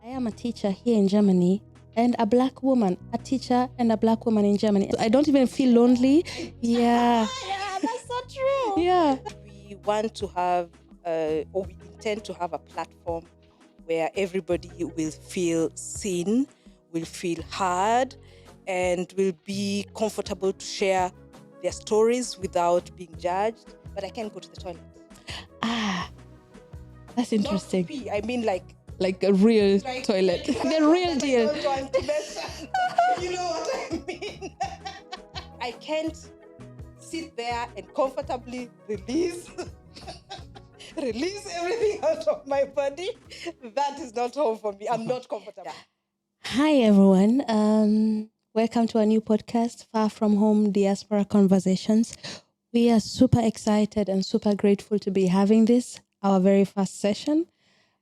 I am a teacher here in Germany and a black woman, a teacher and a black woman in Germany. I don't even feel lonely. Yeah. Yeah, that's so true. Yeah. We want to have, or we intend to have a platform where everybody will feel seen, will feel heard, and will be comfortable to share their stories without being judged. But I can't go to the toilet. That's interesting. Not pee. I mean, like a real like, toilet. That's The what real I deal. don't want to mention. You know what I mean? I can't sit there and comfortably release everything out of my body. That is not home for me. I'm not comfortable. Hi, everyone. Welcome to a new podcast, Far From Home Diaspora Conversations. We are super excited and super grateful to be having this, our very first session.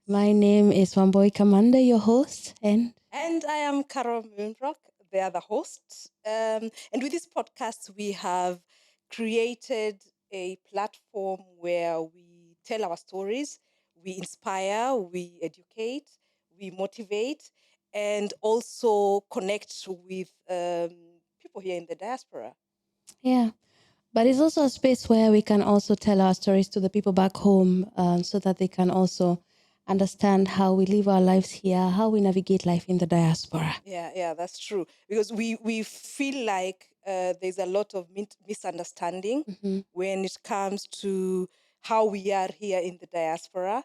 My name is Wamboi Kamanda, your host, and I am Carol Moonbrook. They are the hosts. And with this podcast, we have created a platform where we tell our stories, we inspire, we educate, we motivate, and also connect with people here in the diaspora. yeah. But it's also a space where we can also tell our stories to the people back home so that they can also understand how we live our lives here, how we navigate life in the diaspora. Yeah, that's true. Because we feel like there's a lot of misunderstanding when it comes to how we are here in the diaspora.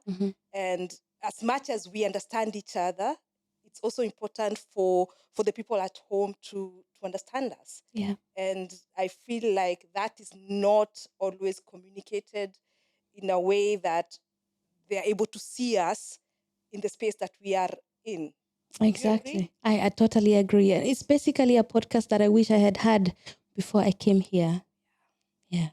And as much as we understand each other, it's also important for the people at home to understand us. Yeah. And I feel like that is not always communicated in a way that they are able to see us in the space that we are in. Exactly. I totally agree. And it's basically a podcast that I wish I had had before I came here. Yeah.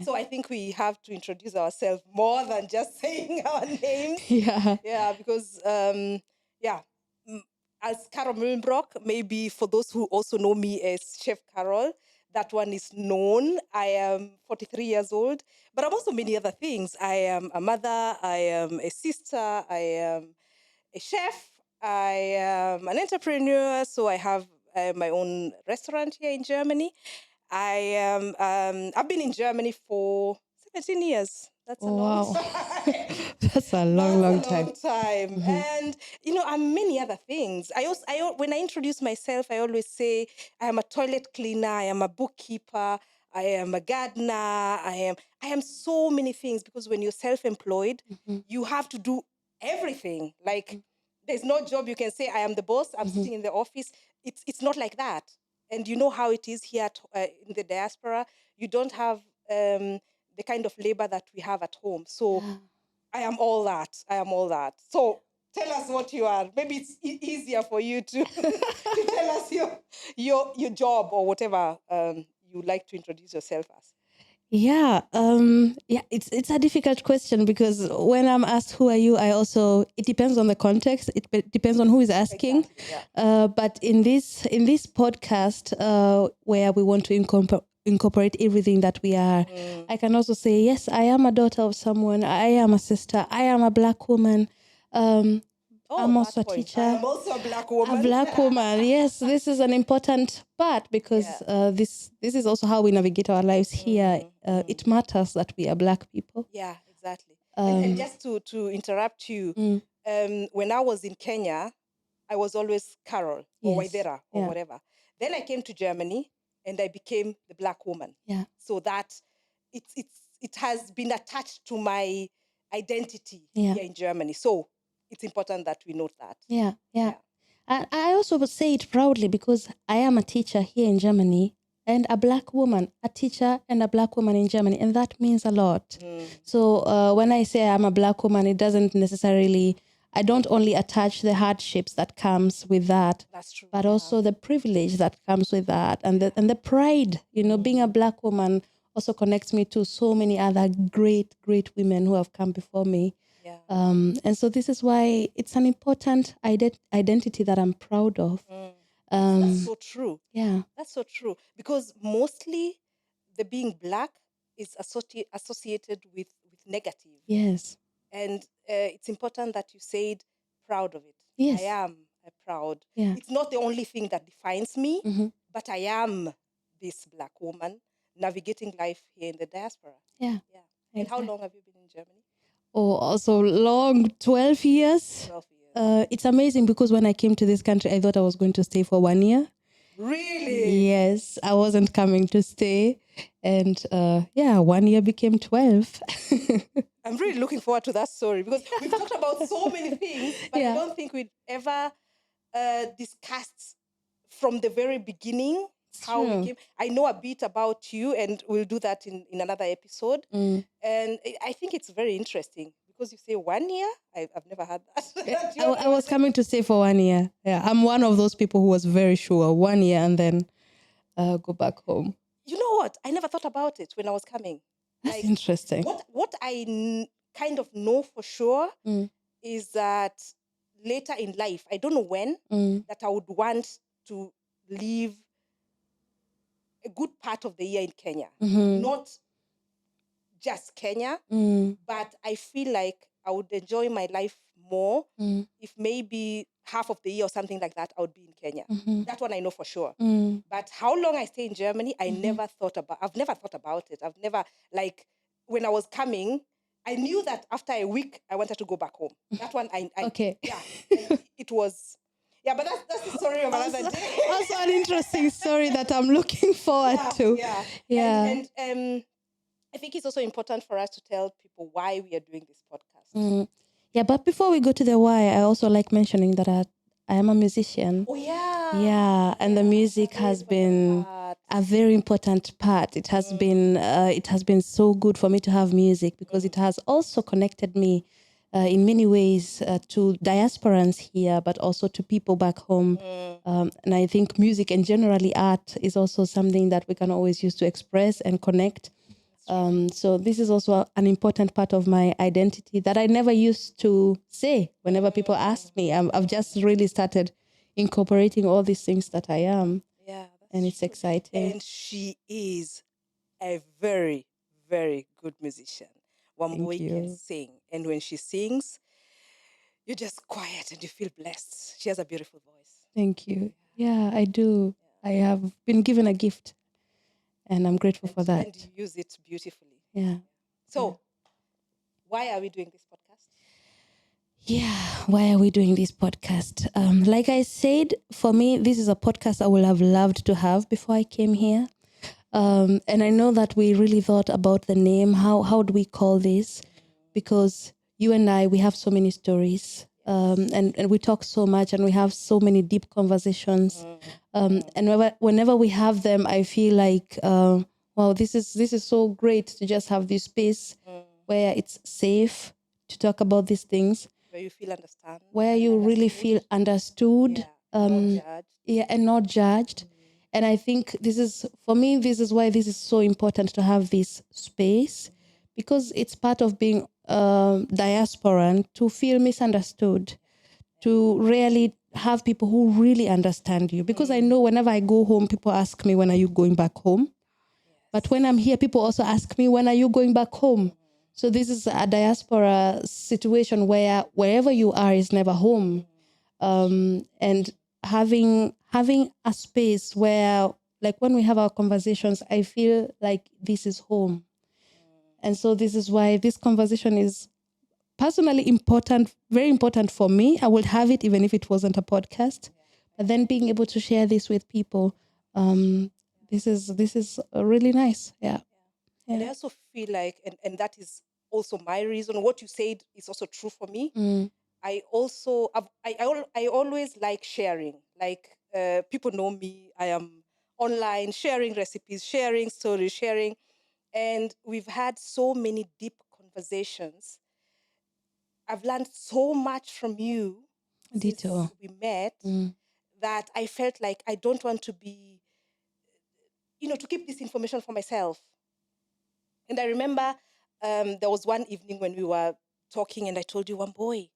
So I think we have to introduce ourselves more than just saying our names. Yeah. Yeah, because as Carol Mullenbrock, maybe for those who also know me as Chef Carol, that one is known. I am 43 years old, but I'm also many other things. I am a mother, I am a sister, I am a chef, I am an entrepreneur, so I have my own restaurant here in Germany. I've been in Germany for 17 years. That's a long time. That's a long Long time. And, I'm many other things. When I introduce myself, I always say I am a toilet cleaner, I am a bookkeeper, I am a gardener, I am so many things, because when you're self-employed, you have to do everything. Like, there's no job you can say, I am the boss, I'm sitting in the office. It's not like that. And you know how it is here in the diaspora. You don't have the kind of labor that we have at home. So I am all that. So tell us what you are. Maybe it's easier for you to, to tell us your job or whatever you like to introduce yourself as. Yeah, it's a difficult question because when I'm asked who are you, it depends on the context. It depends on who is asking. Exactly, yeah. But in this podcast, where we want to incorporate everything that we are, I can also say yes, I am a daughter of someone. I am a sister. I am a black woman. I'm also a teacher. I am also a black woman. A black woman. Yes, this is an important part because this is also how we navigate our lives here. It matters that we are black people. Yeah, exactly. And just to interrupt you, when I was in Kenya, I was always Carol or Waidera or whatever. Then I came to Germany and I became the black woman. Yeah. So that it has been attached to my identity here in Germany. So it's important that we note that. Yeah. And I also would say it proudly because I am a teacher here in Germany and a black woman, a teacher and a black woman in Germany. And that means a lot. So when I say I'm a black woman, it doesn't necessarily, I don't only attach the hardships that comes with that. That's true. But also the privilege that comes with that and the pride, being a black woman also connects me to so many other great, great women who have come before me. Yeah. And so this is why it's an important identity that I'm proud of. That's so true. Yeah. That's so true. Because mostly the being black is associated with negative. Yes. And it's important that you said proud of it. Yes. I am proud. Yeah. It's not the only thing that defines me, Mm-hmm. but I am this Black woman navigating life here in the diaspora. Yeah. Yeah. And how Exactly. long have you been in Germany? Oh, also long, 12 years. 12 years. It's amazing because when I came to this country, I thought I was going to stay for 1 year. Really? Yes, I wasn't coming to stay. And 1 year became 12. I'm really looking forward to that story because we've talked about so many things, but I Yeah. don't think we'd ever discussed from the very beginning how you True. came. I know a bit about you, and we'll do that in another episode. Mm. And I think it's very interesting because you say 1 year. I've never had that. I was coming to stay for 1 year. Yeah, I'm one of those people who was very sure 1 year and then go back home. You know what? I never thought about it when I was coming. That's interesting. What kind of know for sure Mm. is that later in life, I don't know when, that I would want to live a good part of the year in Kenya. Mm-hmm. Not just Kenya, but I feel like I would enjoy my life more if maybe half of the year or something like that I would be in Kenya. That one I know for sure. But how long I stay in Germany, I've never thought about it. I've never, like, when I was coming, I knew that after a week I wanted to go back home. That one I Okay. yeah, it was. Yeah, but that's the story of another day. Also an interesting story that I'm looking forward to. Yeah. And I think it's also important for us to tell people why we are doing this podcast. Yeah, but before we go to the why, I also like mentioning that I am a musician. Oh, yeah. Yeah, and the music has been a very important part. It has been so good for me to have music because it has also connected me in many ways to diasporans here, but also to people back home. And I think music and generally art is also something that we can always use to express and connect. So this is also an important part of my identity that I never used to say whenever people ask me. I've just really started incorporating all these things that I am. Yeah, and it's exciting. And she is a very, very good musician. Wambui can sing. And when she sings, you're just quiet and you feel blessed. She has a beautiful voice. Thank you. Yeah, I do. I have been given a gift and I'm grateful for that. And you use it beautifully. Yeah. So, why are we doing this podcast? Yeah, why are we doing this podcast? Like I said, for me, this is a podcast I would have loved to have before I came here. And I know that we really thought about the name. How do we call this? Because you and I, we have so many stories. And we talk so much and we have so many deep conversations. And whenever we have them, I feel like, wow, this is so great to just have this space where it's safe to talk about these things. Where you feel understand. Where you really feel understood. Not judged. Yeah, and not judged. And I think this is why this is so important to have this space, because it's part of being diasporan, to feel misunderstood, to really have people who really understand you. Because I know whenever I go home, people ask me, when are you going back home? But when I'm here, people also ask me, when are you going back home? So this is a diaspora situation where wherever you are is never home. And having a space where, like, when we have our conversations, I feel like this is home. And so this is why this conversation is personally important, very important for me. I would have it even if it wasn't a podcast. But then being able to share this with people, this is really nice. Yeah. And I also feel like, and that is also my reason. What you said is also true for me. I always like sharing. Like, people know me. I am online sharing recipes, sharing stories, sharing. And we've had so many deep conversations. I've learned so much from you since we met that I felt like I don't want to be, to keep this information for myself. And I remember there was one evening when we were talking and I told you, one boy,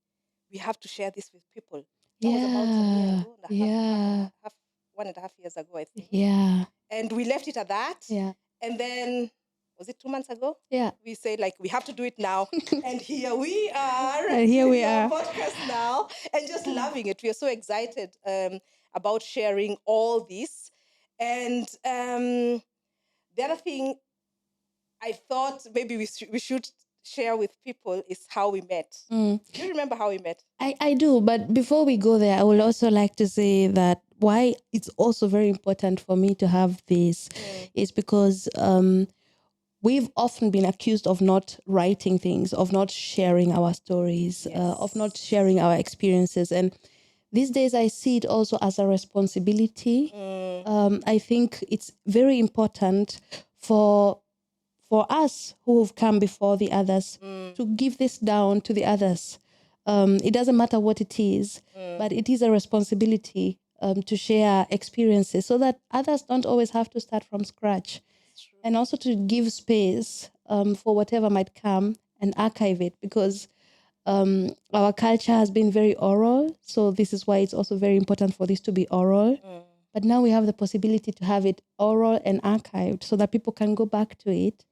we have to share this with people. That was about a year ago, 1.5 years ago, I think. Yeah. And we left it at that. Yeah. And then was it 2 months ago? Yeah. We said like we have to do it now, and here we are. And here we in our are. podcast now, and just loving it. We are so excited about sharing all this, and the other thing I thought maybe we should share with people is how we met. Do you remember how we met? I do, but before we go there, I would also like to say that why it's also very important for me to have this is because we've often been accused of not writing things, of not sharing our stories, of not sharing our experiences. And these days I see it also as a responsibility. I think it's very important for us who have come before the others to give this down to the others. It doesn't matter what it is, but it is a responsibility to share experiences so that others don't always have to start from scratch. And also to give space for whatever might come and archive it, because our culture has been very oral. So this is why it's also very important for this to be oral. But now we have the possibility to have it oral and archived so that people can go back to it.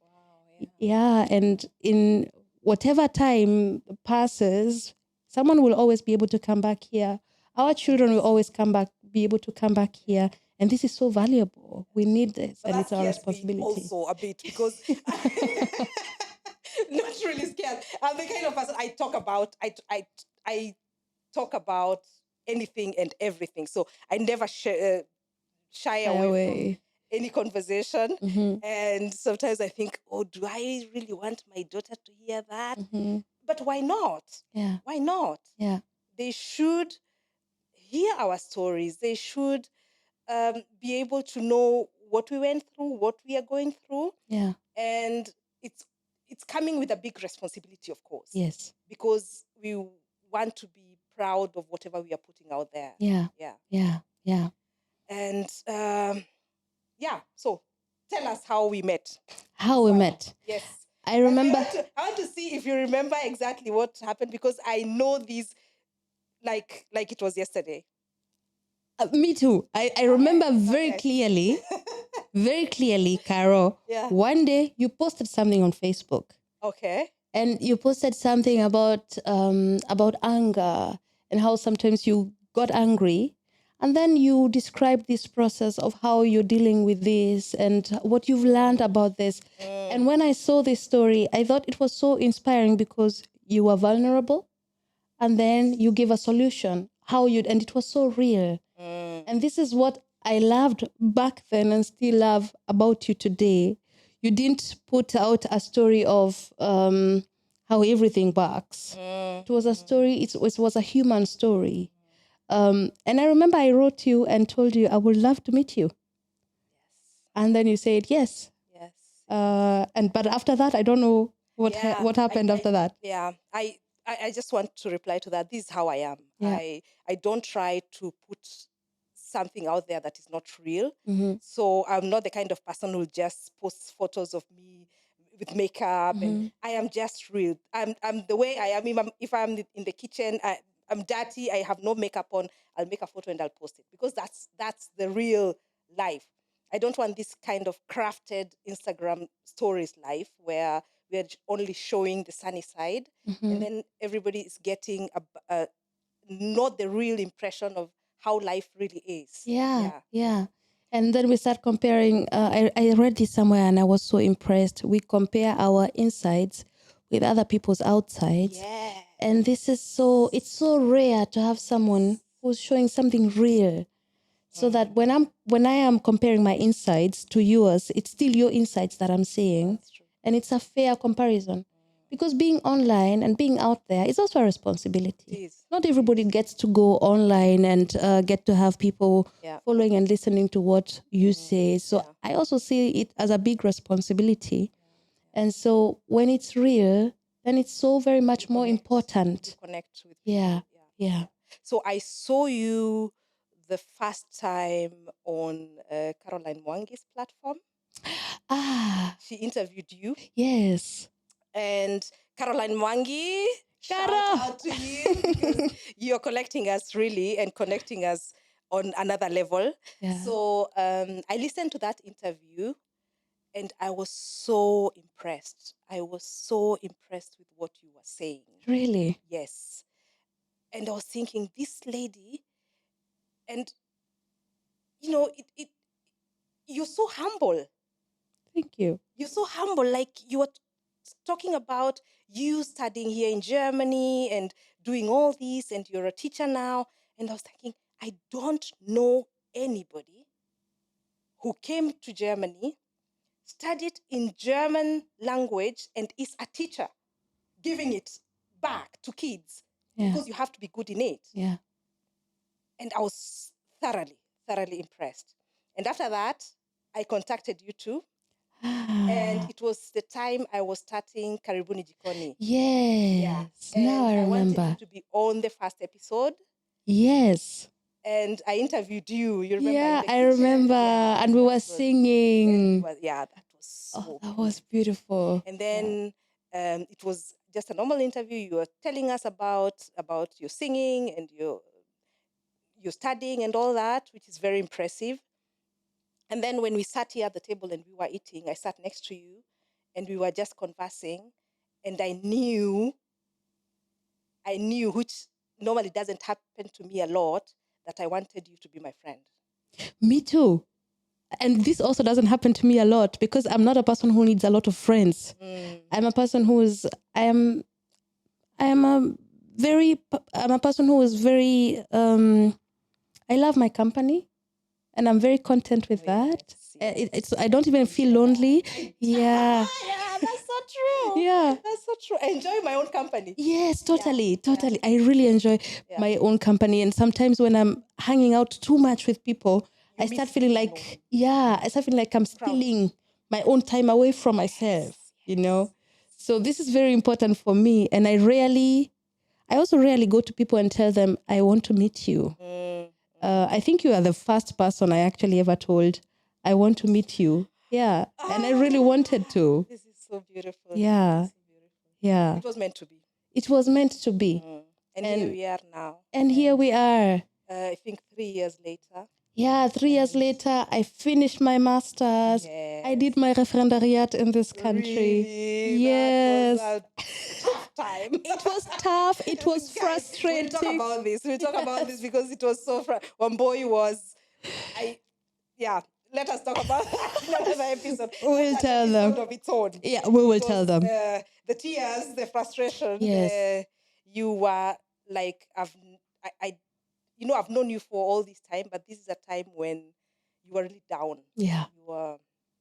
Yeah, and in whatever time passes, someone will always be able to come back here. Our children will always be able to come back here. And this is so valuable. We need this, But and it's our scares me responsibility. also a bit because not really scared. I'm the kind of person I talk about. I talk about anything and everything. So I never shy away from any conversation. And sometimes I think, oh, do I really want my daughter to hear that? But why not? Yeah. Why not? Yeah. They should hear our stories. They should be able to know what we went through, what we are going through. Yeah. And it's coming with a big responsibility, of course. Yes. Because we want to be proud of whatever we are putting out there. Yeah. Yeah. Yeah. Yeah. And yeah, so tell us how we met. How we met. Yes. I remember. I want to see if you remember exactly what happened, because I know these like it was yesterday. Me too. I remember very clearly, Caro. Yeah. One day you posted something on Facebook. Okay. And you posted something about anger and how sometimes you got angry. And then you described this process of how you're dealing with this and what you've learned about this. And when I saw this story, I thought it was so inspiring because you were vulnerable and then you gave a solution, and it was so real. And this is what I loved back then and still love about you today. You didn't put out a story of how everything works. It was a story, it was a human story. And I remember I wrote you and told you, I would love to meet you. Yes. And then you said yes. Yes. But after that, I don't know what happened after that. Yeah. I just want to reply to that. This is how I am. Yeah. I don't try to put something out there that is not real. So I'm not the kind of person who just posts photos of me with makeup, and I am just real. I'm the way I am. If I'm in the kitchen, I'm dirty, I have no makeup on, I'll make a photo and I'll post it, because that's the real life. I don't want this kind of crafted Instagram stories life where we're only showing the sunny side, and then everybody is getting not the real impression of how life really is. Yeah. And then we start comparing. I read this somewhere and I was so impressed. We compare our insides with other people's outsides. Yeah. And this is it's so rare to have someone who's showing something real. So that when I am comparing my insides to yours, it's still your insides that I'm seeing. That's true. And it's a fair comparison. Because being online and being out there is also a responsibility. It is. Not everybody gets to go online and get to have people following and listening to what you say. So I also see it as a big responsibility. And so when it's real, then it's so very much more important. To connect with people. Yeah. So I saw you the first time on Caroline Mwangi's platform. She interviewed you. Yes. And Caroline Mwangi, shout out to you, because you're collecting us really and connecting us on another level. Yeah. So I listened to that interview, And I was so impressed. I was so impressed with what you were saying. Really? Yes. And I was thinking, this lady, and you're so humble. Thank you. You're so humble. Like you were talking about you studying here in Germany and doing all this, and you're a teacher now. And I was thinking, I don't know anybody who came to Germany, studied in German language, and is a teacher, giving it back to kids because you have to be good in it. Yeah. And I was thoroughly, thoroughly impressed. And after that, I contacted you too. And it was the time I was starting Karibuni Jikoni. Yes. And Now I I wanted remember. you to be on the first episode. Yes. And I interviewed you. You remember? Yeah, in the I kitchen? remember. Yeah, And we that were was- singing. that was so That was beautiful. And then it was just a normal interview. You were telling us about your singing and your studying and all that, which is very impressive. And then when we sat here at the table and we were eating, I sat next to you and we were just conversing. And I knew, which normally doesn't happen to me a lot, that I wanted you to be my friend. Me too. And this also doesn't happen to me a lot because I'm not a person who needs a lot of friends. I'm a person I'm a person who is very, I love my company and I'm very content with that. I don't even feel lonely. Yeah. Yeah, that's so true. Yeah. That's so true. I enjoy my own company. Yes, totally. I really enjoy my own company. And sometimes when I'm hanging out too much with people, I start feeling like, I'm stealing my own time away from myself, So this is very important for me. And I also rarely go to people and tell them, I want to meet you. I think you are the first person I actually ever told, I want to meet you. Yeah. And I really wanted to. This is so beautiful. Yeah. This is so beautiful. Yeah. It was meant to be. It was meant to be. And here we are now. And here we are. I think 3 years later. Yeah, 3 years later, I finished my master's. Yes. I did my referendariat in this country. Really? Yes. That was a tough time. It was tough. It was frustrating. We'll talk about this. We'll talk about this because it was so One boy was, let us talk about that in another episode. We'll tell them. Of its own. Yeah, we will tell them. The tears, the frustration. Yes. You were like, I've known you for all this time, but this is a time when you were really down. Yeah. You were.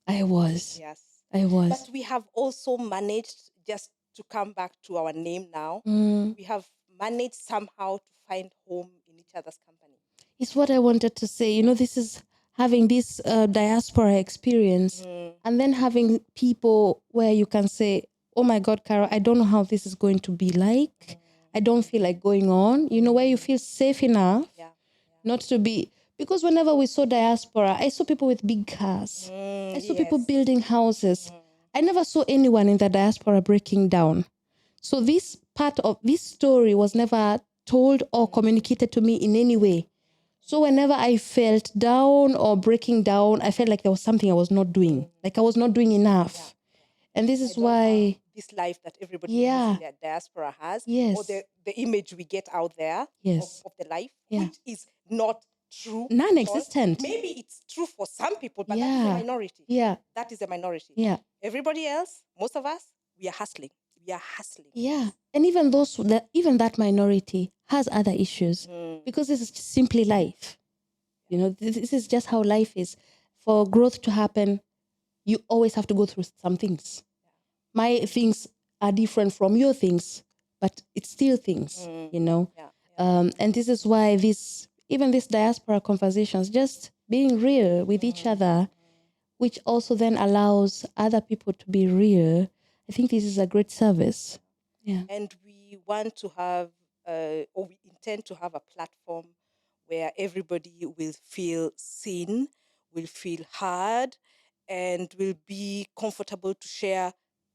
I was. Yes. I was. But we have also managed, just to come back to our name now, we have managed somehow to find home in each other's company. It's what I wanted to say. This is having this diaspora experience and then having people where you can say, oh my God, Carol, I don't know how this is going to be like. I don't feel like going on. Where you feel safe enough not to be. Because whenever we saw diaspora, I saw people with big cars. I saw people building houses. I never saw anyone in the diaspora breaking down. So this part of this story was never told or communicated to me in any way. So whenever I felt down or breaking down, I felt like there was something I was not doing. Like I was not doing enough. And this is why this life that everybody in the diaspora has, or the image we get out there of the life, which is not true. Non-existent. Maybe it's true for some people, but that's a minority. Yeah. That is a minority. Yeah. Everybody else, most of us, we are hustling. We are hustling. Yeah. And even that minority has other issues because this is just simply life. This is just how life is. For growth to happen, you always have to go through some things. My things are different from your things, but it's still things, And this is why even these diaspora conversations, just being real with each other, which also then allows other people to be real. I think this is a great service. Yeah. And we want to have, or we intend to have a platform where everybody will feel seen, will feel heard, and will be comfortable to share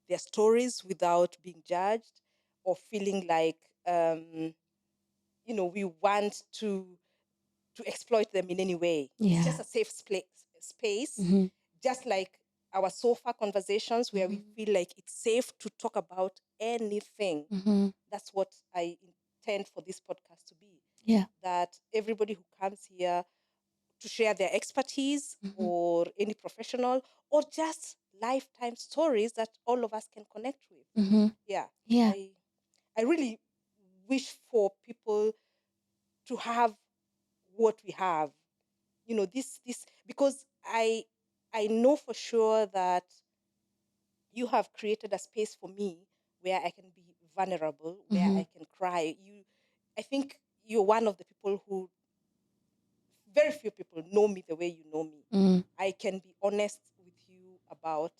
their stories without being judged or feeling like, we want to exploit them in any way. Yeah. It's just a safe space, just like our sofa conversations where we feel like it's safe to talk about anything. That's what I intend for this podcast to be. Yeah. That everybody who comes here to share their expertise or any professional or just lifetime stories that all of us can connect with. Yeah. Yeah. I really wish for people to have what we have. You know, this because I know for sure that you have created a space for me where I can be vulnerable, where I can cry. I think you're one of the people who very few people know me the way you know me. I can be honest with you about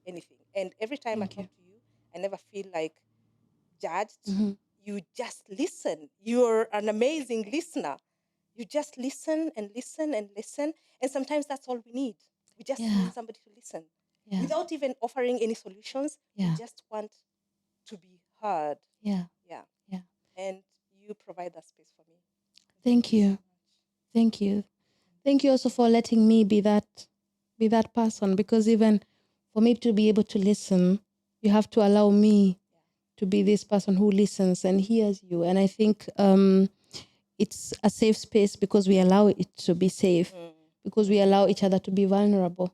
anything. And every time I talk to you, I never feel like judged. You just listen. You're an amazing listener. You just listen and listen and listen. And sometimes that's all we need. We just need somebody to listen. Without even offering any solutions, we just want to be heard. Yeah. Yeah. Yeah. And you provide that space for me. Thank you. Thank you. Thank you also for letting me be that person, because even for me to be able to listen, you have to allow me to be this person who listens and hears you. And I think it's a safe space because we allow it to be safe, because we allow each other to be vulnerable.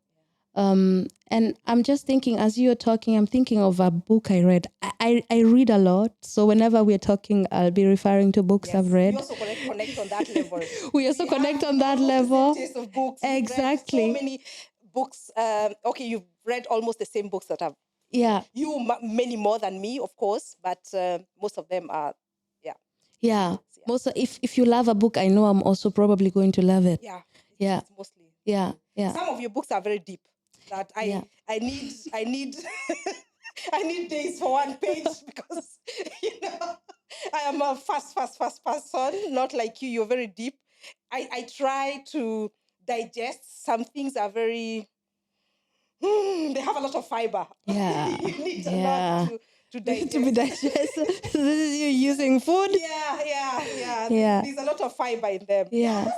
And I'm just thinking, as you're talking, I'm thinking of a book I read. I read a lot. So whenever we're talking, I'll be referring to books I've read. We also connect on that level. We also connect on that almost level. The same taste of books. Exactly. You've read so many books. Okay, you've read almost the same books that I've. Yeah. You many more than me, of course, but most of them are, Yeah. Most if you love a book, I know I'm also probably going to love it. Yeah. It's mostly. Yeah. Yeah. Some of your books are very deep. That I need I need days for one page because I am a fast person, not like you. You're very deep. I try to digest. Some things are very they have a lot of fiber. Yeah. You need a lot to digest. To be digested. This is you using food. Yeah. There's a lot of fiber in them. Yeah.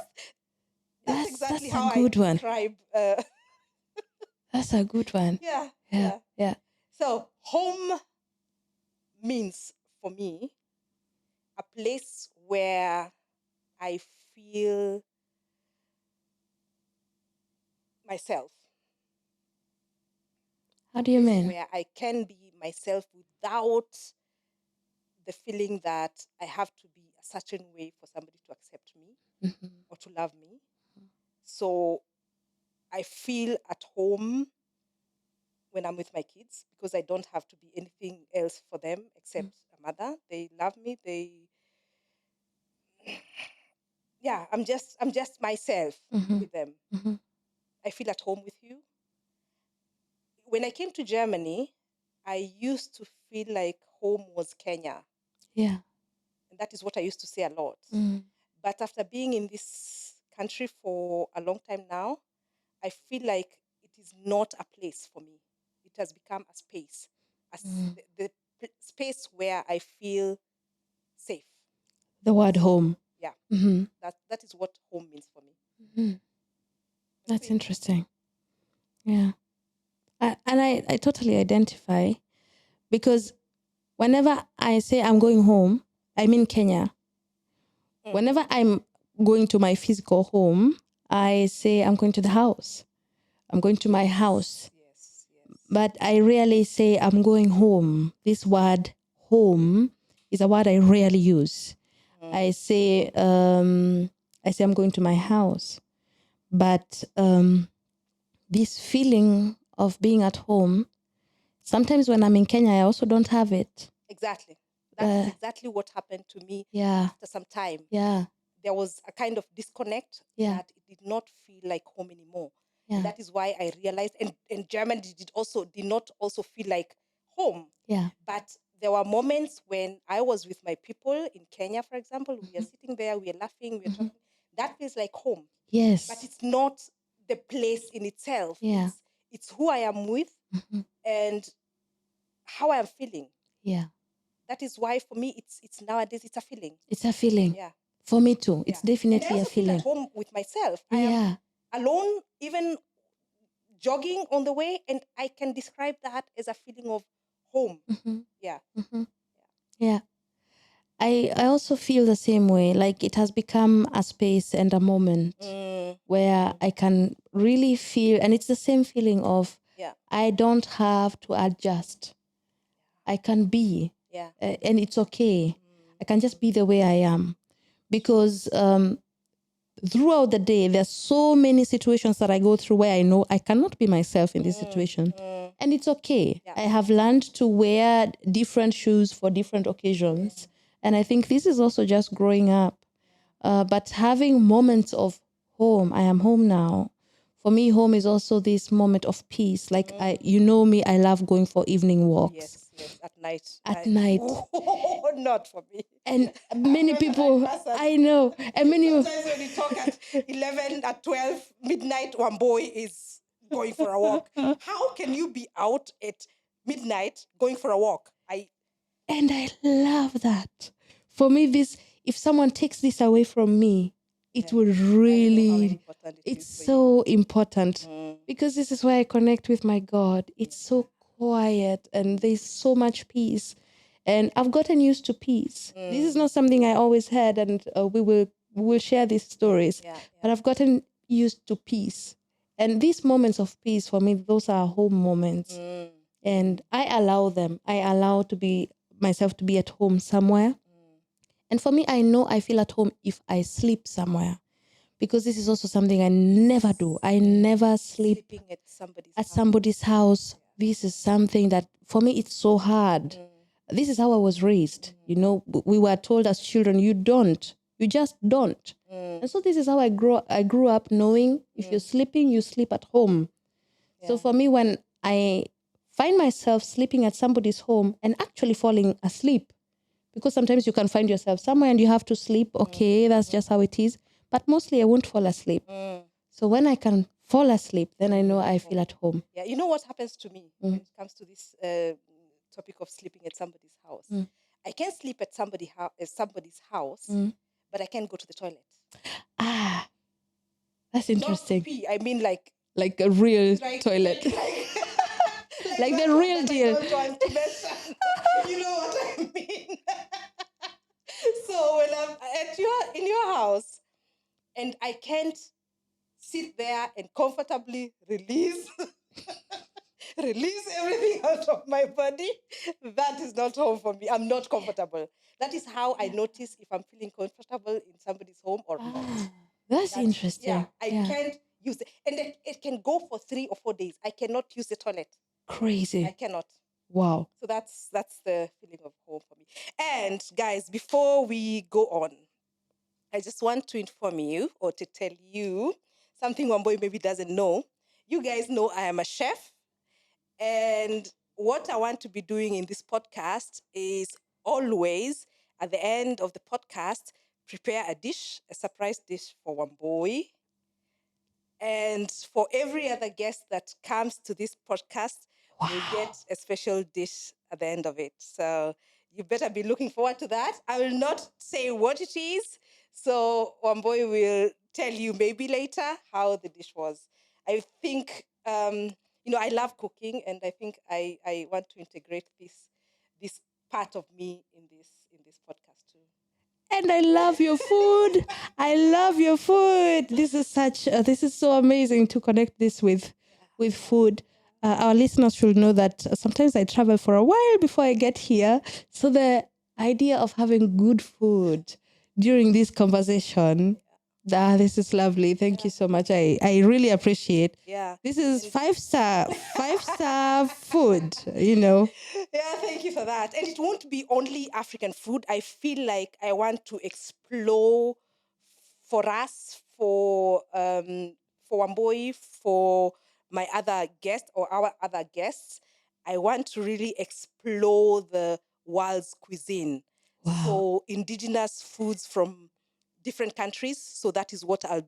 That's exactly a how good I one. describe. That's a good one. Yeah. So home means for me a place where I feel myself. How do you mean? Where I can be myself without the feeling that I have to be a certain way for somebody to accept me or to love me. So I feel at home when I'm with my kids because I don't have to be anything else for them except a mother. They love me. I'm just myself with them. I feel at home with you. When I came to Germany, I used to feel like home was Kenya. Yeah. And that is what I used to say a lot. But after being in this country for a long time now, I feel like it is not a place for me. It has become a space, the space where I feel safe. The word home. Yeah. That is what home means for me. That's interesting. Yeah. I totally identify, because whenever I say I'm going home, I mean Kenya. Whenever I'm going to my physical home, I say I'm going to the house. I'm going to my house. Yes. But I rarely say I'm going home. This word home is a word I rarely use. I say I'm going to my house. But this feeling of being at home, sometimes when I'm in Kenya, I also don't have it. Exactly. That's exactly what happened to me after some time. Yeah. There was a kind of disconnect that it did not feel like home anymore. Yeah. And that is why I realized, and Germany did not also feel like home. Yeah. But there were moments when I was with my people in Kenya, for example, we are sitting there, we are laughing, we are talking. That feels like home. Yes. But it's not the place in itself. Yeah. It's who I am with and how I am feeling. Yeah. That is why for me it's nowadays it's a feeling. It's a feeling. Yeah. For me too. It's definitely and I also a feeling. Feel at home with myself. I am alone even jogging on the way, and I can describe that as a feeling of home. Yeah. Yeah. I also feel the same way. Like it has become a space and a moment where I can really feel, and it's the same feeling of I don't have to adjust. I can be, and it's okay. I can just be the way I am, because throughout the day, there's so many situations that I go through where I know I cannot be myself in this situation, and it's okay. I have learned to wear different shoes for different occasions, and I think this is also just growing up. But having moments of home, I am home now. For me, home is also this moment of peace. Like you know me, I love going for evening walks. Yes, at night. At night. Not for me. And many people, I know, and many. Sometimes when you talk at 11, at 12, midnight, one boy is going for a walk. How can you be out at midnight going for a walk? And I love that. For me, this, if someone takes this away from me, it will really, it's so important, because this is where I connect with my God. It's so quiet and there's so much peace. And I've gotten used to peace. This is not something I always had, and we will share these stories. But I've gotten used to peace. And these moments of peace, for me, those are home moments. And I allow them. I allow myself to be at home somewhere. And for me, I know I feel at home if I sleep somewhere, because this is also something I never do. I never sleep at somebody's house. This is something that for me, it's so hard. This is how I was raised. You know, we were told as children, you just don't. And so this is how I grew up knowing if you're sleeping, you sleep at home. So for me, when I find myself sleeping at somebody's home and actually falling asleep, because sometimes you can find yourself somewhere and you have to sleep. Okay, that's just how it is. But mostly I won't fall asleep. So when I can fall asleep, then I know I feel at home. Yeah, you know what happens to me when it comes to this topic of sleeping at somebody's house? I can sleep at somebody's house, but I can't go to the toilet. Ah, that's interesting. Not to pee, I mean like a real toilet. Like the real deal. I don't want to mention. You know what I mean? So when I'm in your house and I can't sit there and comfortably release everything out of my body, that is not home for me. I'm not comfortable. That is how I notice if I'm feeling comfortable in somebody's home or not. That's interesting. Yeah, I can't use it. And it can go for 3 or 4 days. I cannot use the toilet. Crazy. I cannot. Wow. So that's the feeling of home for me. And guys, before we go on, I just want to inform you or to tell you something one boy maybe doesn't know. You guys know I am a chef. And what I want to be doing in this podcast is always at the end of the podcast, prepare a dish, a surprise dish for one boy. And for every other guest that comes to this podcast, you'll get a special dish at the end of it. So you better be looking forward to that. I will not say what it is. So one boy will tell you maybe later how the dish was. I think, I love cooking, and I think I want to integrate this part of me in this podcast too. And I love your food. I love your food. This is so amazing to connect this with food. Our listeners should know that sometimes I travel for a while before I get here. So the idea of having good food during this conversation, this is lovely. Thank you so much. I really appreciate. Yeah. This is five-star food, you know. Yeah, thank you for that. And it won't be only African food. I feel like I want to explore for us, for Wamboi, for my other guests or our other guests. I want to really explore the world's cuisine. Wow. So indigenous foods from different countries. So that is what I'll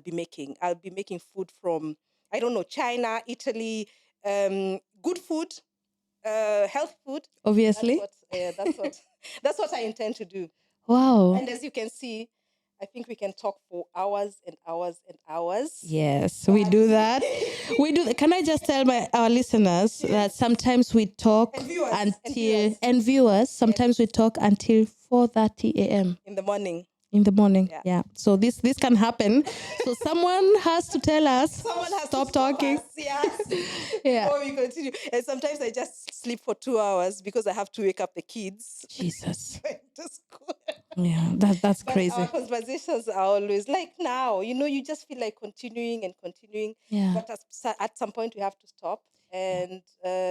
be making. I'll be making food from, I don't know, China, Italy, good food, health food. Obviously. That's what I intend to do. Wow. And as you can see, I think we can talk for hours and hours and hours. Yes, we do that. We do. Can I just tell our listeners that sometimes we talk And viewers, until and viewers. Sometimes we talk until 4:30 a.m. in the morning. In the morning, yeah. So this can happen. So someone has to tell us. Someone has stop to talking. us, yes. Yeah. Before we continue. And sometimes I just sleep for 2 hours because I have to wake up the kids. Jesus. Going to school. Yeah, that's But crazy. our conversations are always like now, you just feel like continuing and continuing. Yeah. But at some point we have to stop. And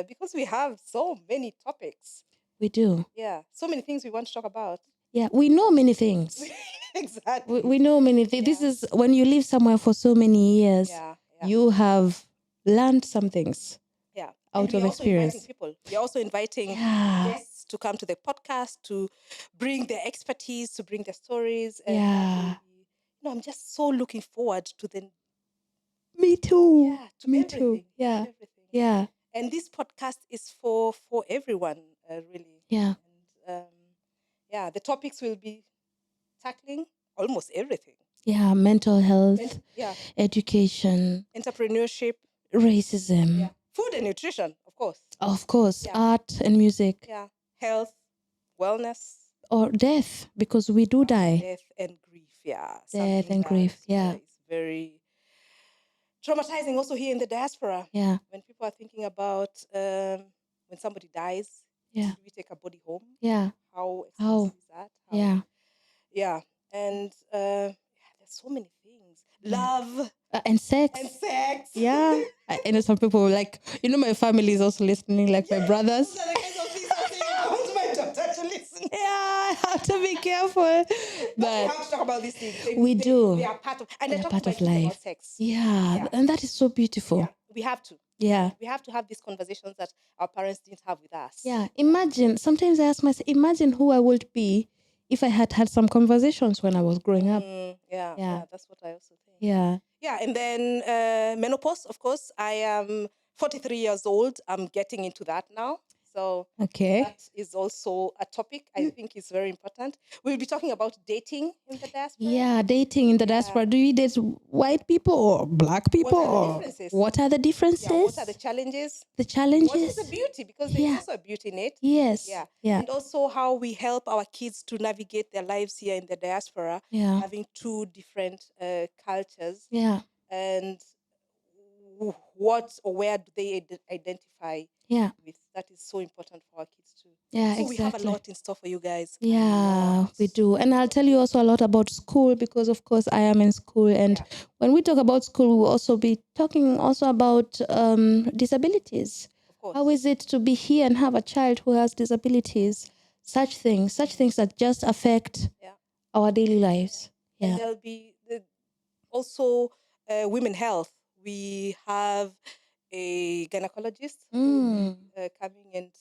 because we have so many topics. We do. Yeah. So many things we want to talk about. Yeah, we know many things. Exactly. We know many things. Yeah. This is when you live somewhere for so many years, Yeah. you have learned some things Yeah. out of experience. We're also inviting Yeah. guests to come to the podcast, to bring their expertise, to bring their stories. And Yeah. I'm just so looking forward to the Me too. Yeah, to Me everything. too. Yeah. Everything. Yeah. And this podcast is for everyone, really. Yeah. And the topics will be tackling almost everything. Yeah. Mental health, Yeah, education, entrepreneurship, racism, food and nutrition, of course. of course, Yeah. art and music, Yeah, health, wellness, or death, because we do die. death and grief. Yeah, Death something and grief. that Yeah. is very traumatizing also here in the diaspora. Yeah. When people are thinking about when somebody dies, Yeah. should we take a body home? Yeah. How How? expensive is that? Yeah. Yeah. And there's so many things. Love And sex. and sex. Yeah. I know some people like, my family is also listening, like my brothers. Those are the kinds of things I'm saying. I want my daughter to listen. Yeah, I have to be careful. We But have to talk about these things. we do. They are part of, and They I are talk part to my of kids life. about sex. Yeah. And that is so beautiful. Yeah, we have to. Yeah. We have to have these conversations that our parents didn't have with us. Yeah. Imagine, sometimes I ask myself, imagine who I would be if I had some conversations when I was growing up. Yeah, that's what I also think. Yeah. Yeah, and then menopause, of course. I am 43 years old. I'm getting into that now. So Okay. that is also a topic I think is very important. We'll be talking about dating in the diaspora. Yeah, dating in the diaspora. Do you date white people or black people? What are the differences? What are the differences? Yeah, what are the challenges? The challenges? What is the beauty? Because there's also a beauty in it. Yes. Yeah. Yeah. And also how we help our kids to navigate their lives here in the diaspora, Yeah. having two different cultures. Yeah. And what or where do they identify with? That is so important for our kids too. Yeah, so exactly. we have a lot in store for you guys. Yeah, we do. And I'll tell you also a lot about school because, of course, I am in school. And when we talk about school, we'll also be talking also about disabilities. Of course. How is it to be here and have a child who has disabilities? Such things that just affect our daily lives. Yeah. And there'll be also women health. We have a gynecologist coming and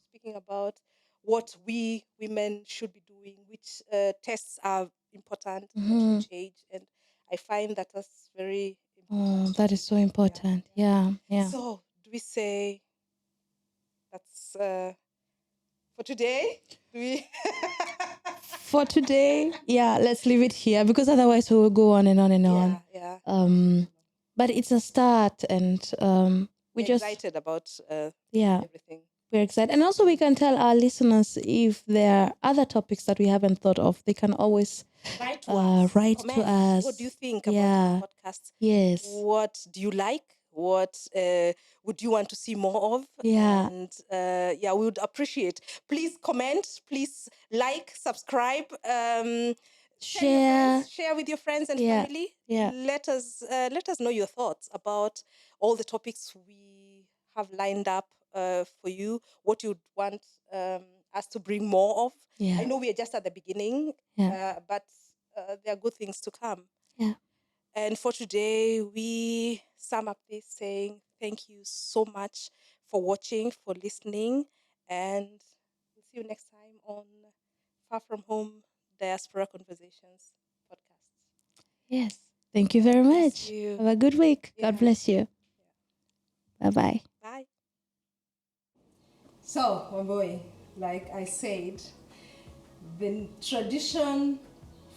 speaking about what we women should be doing, which tests are important at which age. And I find that that's very important. Oh, that is so important. Yeah. So do we say that's for today? Do we? For today, yeah, let's leave it here because otherwise we will go on and on and on. Yeah. But it's a start, and we're just excited about everything. We're excited, and also we can tell our listeners if there are other topics that we haven't thought of. They can always write to us. What do you think about our podcast? Yes. What do you like? What would you want to see more of? Yeah. And we would appreciate. Please comment. Please like, subscribe. Share with your friends and family. Yeah. Let us know your thoughts about all the topics we have lined up for you. What you'd want us to bring more of. Yeah. I know we are just at the beginning, but there are good things to come. Yeah. And for today, we sum up this saying thank you so much for watching, for listening, and we'll see you next time on Far From Home Diaspora Conversations podcast. Yes. Thank you very much. Have a good week. God bless you. Bye-bye. Bye. So, my boy, like I said, the tradition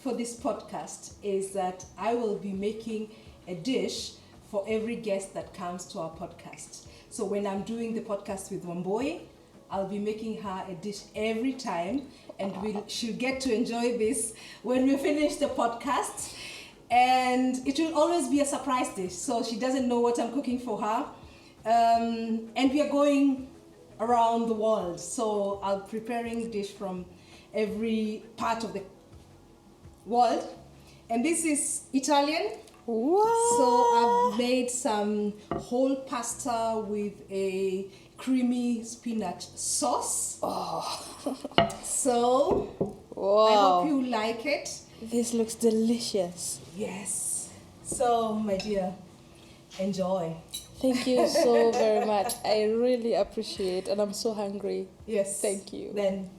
for this podcast is that I will be making a dish for every guest that comes to our podcast. So when I'm doing the podcast with Wamboi, I'll be making her a dish every time, and she'll get to enjoy this when we finish the podcast. And it will always be a surprise dish, so she doesn't know what I'm cooking for her. And we are going around the world, so I'll be preparing dish from every part of the world. And this is Italian. Wow. So I've made some whole pasta with a creamy spinach sauce. Oh. So Wow. I hope you like it. This looks delicious. Yes. So my dear, enjoy. Thank you so very much. I really appreciate, and I'm so hungry. Yes. Thank you. Then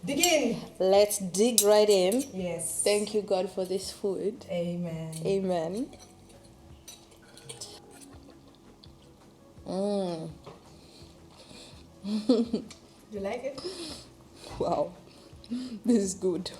dig in. Let's dig right in. Yes. Thank you, God, for this food. Amen. Amen. You like it? Wow. This is good.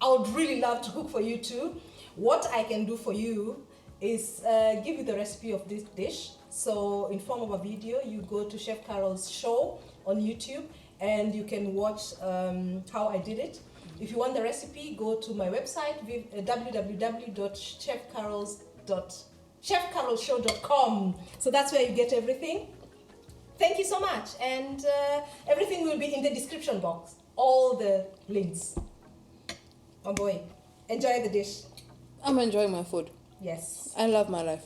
I would really love to cook for you too. What I can do for you is give you the recipe of this dish. So in form of a video, you go to Chef Carol's show on YouTube and you can watch how I did it. If you want the recipe, go to my website, www.chefcarolshow.com. So that's where you get everything. Thank you so much. And everything will be in the description box. All the links. Oh boy, enjoy the dish. I'm enjoying my food. Yes. I love my life.